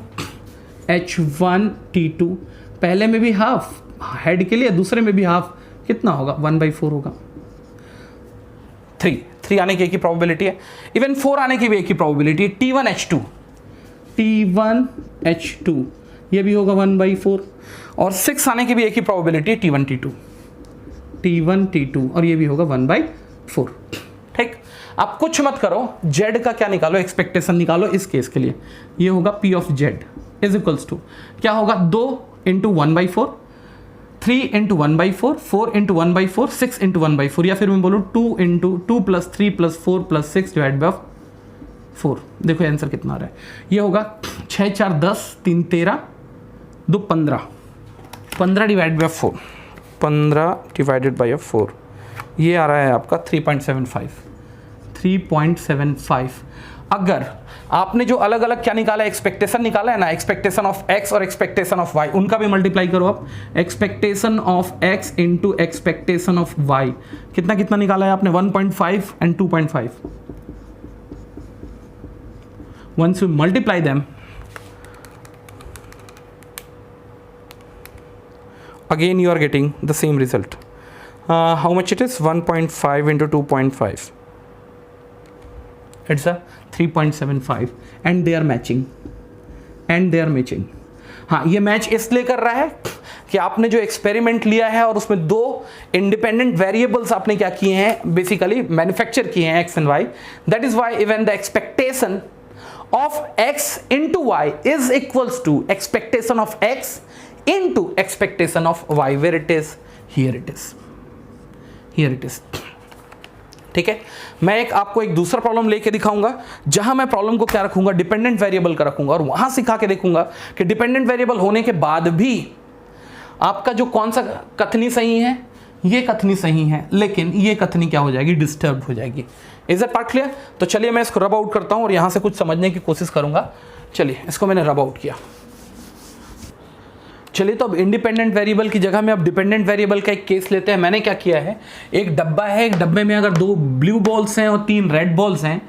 B: H1T2। पहले में भी हाफ हेड के लिए, दूसरे में भी हाफ, कितना होगा? 1/4 होगा। 3 आने की एक ही प्रोबेबिलिटी है, इवन 4 आने की भी एक ही प्रोबेबिलिटी है, T1H2, T1H2 ये भी होगा 1/4। और 6 आने की भी एक ही प्रोबेबिलिटी है, T1T2, T1T2 और ये भी होगा 1/4। ठीक, आप कुछ मत करो, Z का क्या निकालो, एक्सपेक्टेशन निकालो इस केस के लिए। ये होगा P of Z is equals to क्या होगा? 2 इंटू 1/4, 3 इंटू 1/4, 4 इंटू 1/4, 6 इंटू 1/4, या फिर मैं बोलूँ 2 into 2 plus 3 plus 4 plus 6 divide by 4। देखो आंसर कितना आ रहा है, ये होगा 6 4 10, 3 13, 2 15, 15 डिवाइड बाई 4, 15 डिवाइडेड बाई 4, ये आ रहा है आपका 3.75। अगर आपने जो अलग अलग क्या निकाला है, एक्सपेक्टेशन निकाला है ना, एक्सपेक्टेशन ऑफ x और एक्सपेक्टेशन ऑफ y, उनका भी मल्टीप्लाई करो आप। Expectation of x into expectation of y कितना कितना निकाला है आपने? 1.5 and 2.5। once you multiply them, again you are getting the same result. How much it is? 1.5 into 2.5, it's a 3.75 and they are matching, हाँ ये match इसलिए कर रहा है कि आपने जो एक्सपेरिमेंट लिया है और उसमें 2 इंडिपेंडेंट वेरिएबल्स आपने क्या किए हैं, बेसिकली मैन्युफैक्चर किए हैं, x and y। That is y even the expectation of x into y is equals to expectation of x into expectation of y, where it is here, it is ठीक है। मैं आपको एक दूसरा problem लेके दिखाऊंगा जहां मैं प्रॉब्लम को क्या रखूंगा, डिपेंडेंट वेरिएबल का रखूंगा, और वहां सिखा के देखूंगा कि डिपेंडेंट वेरिएबल होने के बाद भी आपका जो कौन सा कथनी सही है, ये कथनी सही है, लेकिन ये कथनी क्या हो जाएगी, डिस्टर्ब हो जाएगी। Is that part clear? तो चलिए मैं इसको रब आउट करता हूं और यहां से कुछ समझने की कोशिश करूंगा। चलिए इसको मैंने रब आउट किया। चलिए तो अब इंडिपेंडेंट वेरिएबल की जगह में अब डिपेंडेंट वेरिएबल का एक केस लेते हैं। मैंने क्या किया है, एक डब्बा है, एक डब्बे में अगर 2 ब्लू बॉल्स हैं और 3 रेड बॉल्स हैं,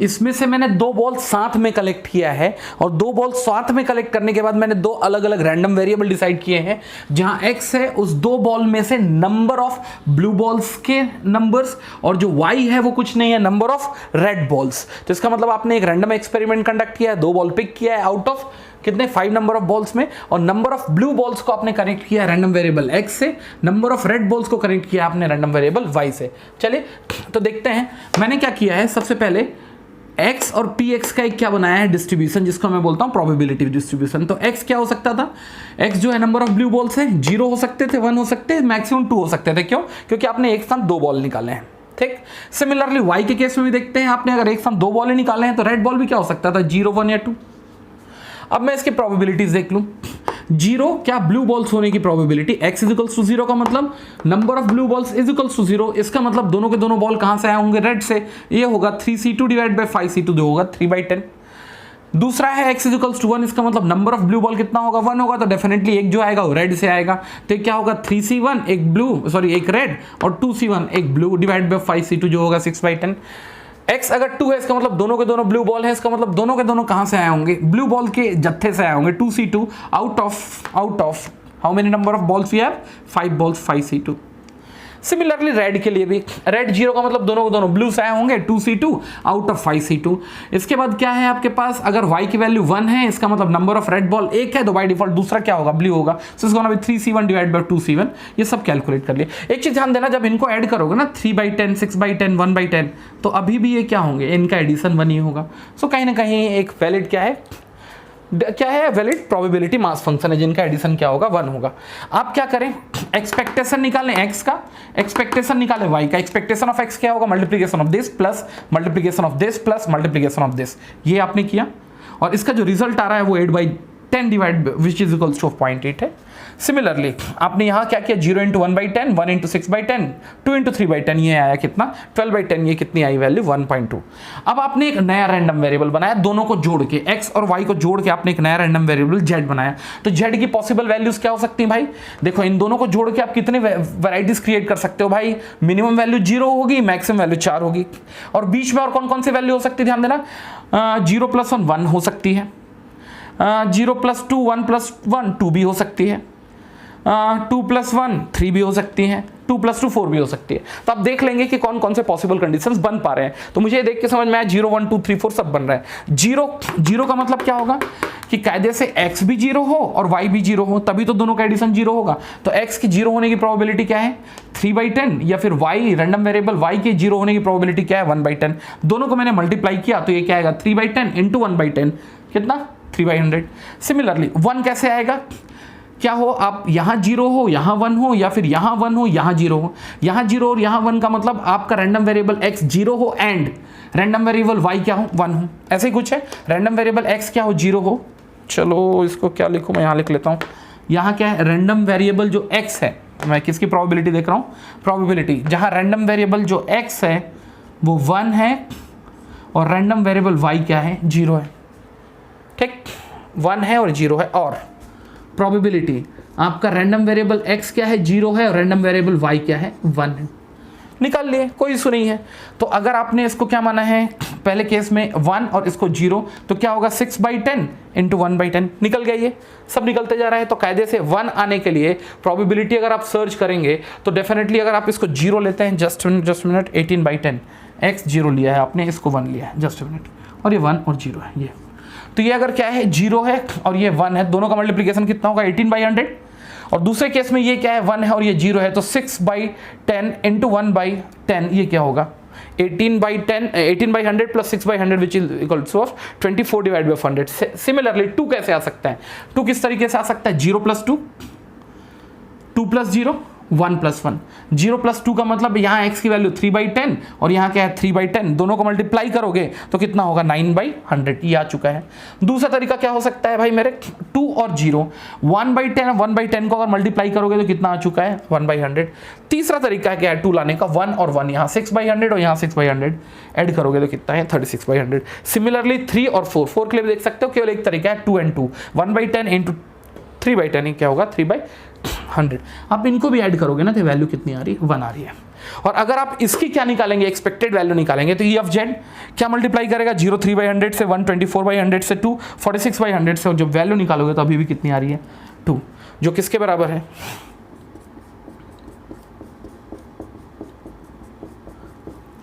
B: इसमें से मैंने 2 बॉल साथ में कलेक्ट किया है, और 2 बॉल साथ में कलेक्ट करने के बाद मैंने 2 अलग अलग रैंडम वेरिएबल डिसाइड किए हैं। जहां x है उस 2 बॉल में से नंबर ऑफ ब्लू बॉल्स के नंबर्स, और जो y है वो कुछ नहीं है, नंबर ऑफ रेड बॉल्स। तो इसका मतलब आपने एक रैंडम एक्सपेरिमेंट कंडक्ट किया है, 2 बॉल पिक किया है आउट ऑफ कितने 5 नंबर ऑफ बॉल्स में, और नंबर ऑफ ब्लू बॉल्स को आपने कनेक्ट किया रैंडम वेरिएबल x से, नंबर ऑफ रेड बॉल्स को कनेक्ट किया आपने रैंडम वेरिएबल y से। चलिए तो देखते हैं मैंने क्या किया है। सबसे पहले x और px का एक क्या बनाया है, डिस्ट्रीब्यूशन, जिसको मैं बोलता हूं प्रोबेबिलिटी डिस्ट्रीब्यूशन। तो x क्या हो सकता था, x जो है नंबर ऑफ ब्लू बॉल्स है, 0 हो सकते थे, 1 हो सकते हैं, मैक्सिमम 2 हो सकते थे। क्यों? क्योंकि आपने एक साथ 2 बॉल निकाले हैं। ठीक। सिमिलरली y के केस में भी देखते हैं, आपने अगर एक साथ 2 बॉल निकाले हैं तो रेड बॉल भी क्या हो सकता था, 0, 1 या 2। अब मैं इसके प्रोबेबिलिटीज देख लूं। 0 क्या ब्लू बॉल्स होने की probability, x is equals to 0 का मतलब number of blue balls is equals to 0। इसका मतलब दोनों के दोनों बॉल कहां से आए होंगे, रेड से। ये होगा 3c2 डिवाइड बाय 5c2, जो होगा 3/10। दूसरा है x इज इक्वल्स टू 1, इसका मतलब नंबर ऑफ ब्लू बॉल कितना होगा, 1 होगा। तो डेफिनेटली एक जो आएगा वो रेड से आएगा। तो क्या होगा, 3c1 एक ब्लू, सॉरी एक रेड, और 2c1 एक ब्लू डिवाइड बाय 5c2, जो होगा 6/10। x अगर 2 है, इसका मतलब दोनों के दोनों ब्लू बॉल है, इसका मतलब दोनों के दोनों कहां से आए होंगे, ब्लू बॉल के जत्थे से आए होंगे। 2c2 out of how many number of balls we have, 5 balls, 5c2। Similarly red के लिए भी, रेड 0 का मतलब दोनों के दोनों ब्लू से आए होंगे, 2c2 आउट ऑफ 5c2। इसके बाद क्या है आपके पास, अगर y की वैल्यू 1 है, इसका मतलब नंबर ऑफ रेड बॉल 1 है, तो बाय डिफॉल्ट दूसरा क्या होगा, ब्लू होगा। सो इसका मतलब 3c1 डिवाइड बाय 2c1। ये सब कैलकुलेट कर लिए। एक चीज ध्यान देना, जब इनको ऐड करोगे ना 3/10, 6/10, 1/10, तो अभी भी ये क्या होंगे, इनका एडिशन 1 ही होगा। सो कहीं ना कहीं एक वैलिड क्या है वैलिड प्रोबेबिलिटी मास फंक्शन है, जिनका एडिशन क्या होगा, 1 होगा। आप क्या करें, एक्सपेक्टेशन निकालें x का, एक्सपेक्टेशन निकालें y का। एक्सपेक्टेशन ऑफ x क्या होगा, multiplication of this plus multiplication of this plus multiplication of this. ये आपने किया, और इसका जो रिजल्ट आ रहा है वो 8/10 divide which is equals to 0.8 है। सिमिलरली आपने यहाँ क्या किया, 0 × 1/10, 1 × 6/10, 2 × 3/10, ये आया कितना, 12/10। ये कितनी आई वैल्यू, 1.2। अब आपने एक नया रैंडम वेरिएबल बनाया, दोनों को जोड़ के, x और y को जोड़ के आपने एक नया रैंडम वेरिएबल z बनाया। तो z की पॉसिबल वैल्यूज क्या हो सकती हैं भाई, देखो इन दोनों को जोड़ के आप कितने वैराइटीज क्रिएट कर सकते हो भाई। मिनिमम वैल्यू 0 होगी, मैक्सिमम वैल्यू 4 होगी, और बीच में और कौन कौन सी वैल्यू हो सकती है, ध्यान देना। 0 + 1 1 हो सकती है, 0 + 2 1 + 1 2 भी हो सकती है, 2 + 1 3 भी हो सकती हैं, 2 + 2 4 भी हो सकती है। तो आप देख लेंगे कि कौन कौन से पॉसिबल कंडीशंस बन पा रहे हैं। तो मुझे ये देख के समझ में आया 0 1 2 3 4 सब बन रहा है। 0 का मतलब क्या होगा कि कायदे से x भी 0 हो और y भी 0 हो, तभी तो दोनों का एडिशन 0 होगा। तो x की 0 होने की प्रोबेबिलिटी क्या है, 3/10, या फिर y रैंडम वेरिएबल y के 0 होने की प्रोबेबिलिटी क्या है, 1/10। दोनों को मैंने मल्टीप्लाई किया तो ये क्या आएगा, 3/10 × 1/10, कितना, 3/100। सिमिलरली 1 कैसे आएगा, क्या हो, आप यहाँ 0 हो, यहाँ 1 हो, या फिर यहाँ 1 हो, यहाँ 0 हो। यहाँ 0 और यहाँ 1 का मतलब आपका रैंडम वेरिएबल x 0 हो एंड रैंडम वेरिएबल y क्या हो, 1 हो। ऐसे ही कुछ है, रैंडम वेरिएबल x क्या हो, 0 हो। चलो इसको क्या लिखूँ, मैं यहाँ लिख लेता हूँ। यहाँ क्या है, रैंडम वेरिएबल जो x है, मैं किसकी प्रोबेबिलिटी देख रहा हूँ, प्रोबेबिलिटी जहाँ रैंडम वेरिएबल जो x है वो 1 है और रैंडम वेरिएबल y क्या है, 0 है। ठीक, 1 है और 0 है, और प्रोबेबिलिटी आपका रैंडम वेरिएबल x क्या है, 0 है, और रैंडम वेरिएबल y क्या है, 1 है। निकाल लिए, कोई इशू नहीं है। तो अगर आपने इसको क्या माना है, पहले केस में 1 और इसको 0, तो क्या होगा, 6/10 × 1/10, निकल गया। ये सब निकलते जा रहा है। तो कायदे से 1 आने के लिए प्रोबेबिलिटी अगर आप सर्च करेंगे तो डेफिनेटली अगर आप इसको 0 लेते हैं, जस्ट मिनट, 18/10, x 0 लिया है आपने, इसको 1 लिया है, जस्ट मिनट, और ये 1 और 0 है ये। तो ये अगर क्या है, 0 है और ये 1 है, दोनों का मल्टीप्लिकेशन कितना होगा, 18/100। और दूसरे केस में ये क्या है, 1 है और ये 0 है, तो 6/10 × 1/10, ये क्या होगा, 18/100 + 6/100 which is equal to 24 divide by 100। Similarly 2 कैसे आ सकता है, 2 किस तरीके से आ सकता है, 0 + 2, 2 + 0 1 + 1, 0 + 2 का मतलब यहाँ x की वैल्यू 3/10 और यहाँ क्या है 3/10, दोनों को मल्टीप्लाई करोगे तो कितना होगा 9/100, ये आ चुका है। दूसरा तरीका क्या हो सकता है भाई मेरे, 2 और 0, 1/10 1/10 को अगर मल्टीप्लाई करोगे तो कितना आ चुका है 1/100। तीसरा तरीका है क्या है 2 लाने का, 1 और 1, यहाँ 6/100 और यहाँ 6/100 ऐड करोगे तो कितना है 36/100। सिमिलरली 3 और 4 के लिए देख सकते हो, केवल एक तरीका है 2 and 2, 1/10 इंटू 3/10 क्या होगा 3/100। आप इनको भी ऐड करोगे ना तो वैल्यू कितनी आ रही है 1 आ रही है। और अगर आप इसकी क्या निकालेंगे, एक्सपेक्टेड वैल्यू निकालेंगे, तो E of Z क्या मल्टीप्लाई करेगा 0 3/100 से, 1 24/100 से, 2 46/100 से, और जब वैल्यू निकालोगे तो अभी भी कितनी आ रही है 2, जो किसके बराबर है,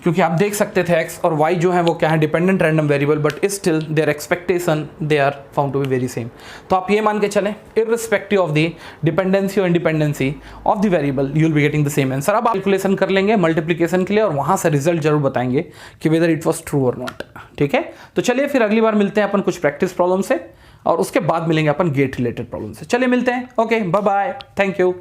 B: क्योंकि आप देख सकते थे x और y जो है वो क्या है dependent random variable, but still there expectation they are found to be very same. तो आप ये मान के चलें इररिस्पेक्टिव ऑफ द डिपेंडेंसी और independency of the variable you will be getting the same answer. अब कैलकुलेशन कर लेंगे मल्टीप्लिकेशन के लिए और वहां से रिजल्ट जरूर बताएंगे कि वेदर इट वॉज ट्रू और नॉट। ठीक है, तो चलिए फिर अगली बार मिलते हैं अपन कुछ प्रैक्टिस प्रॉब्लम से और उसके बाद मिलेंगे अपन गेट रिलेटेड प्रॉब्लम से। चलिए मिलते हैं, okay bye bye, thank you.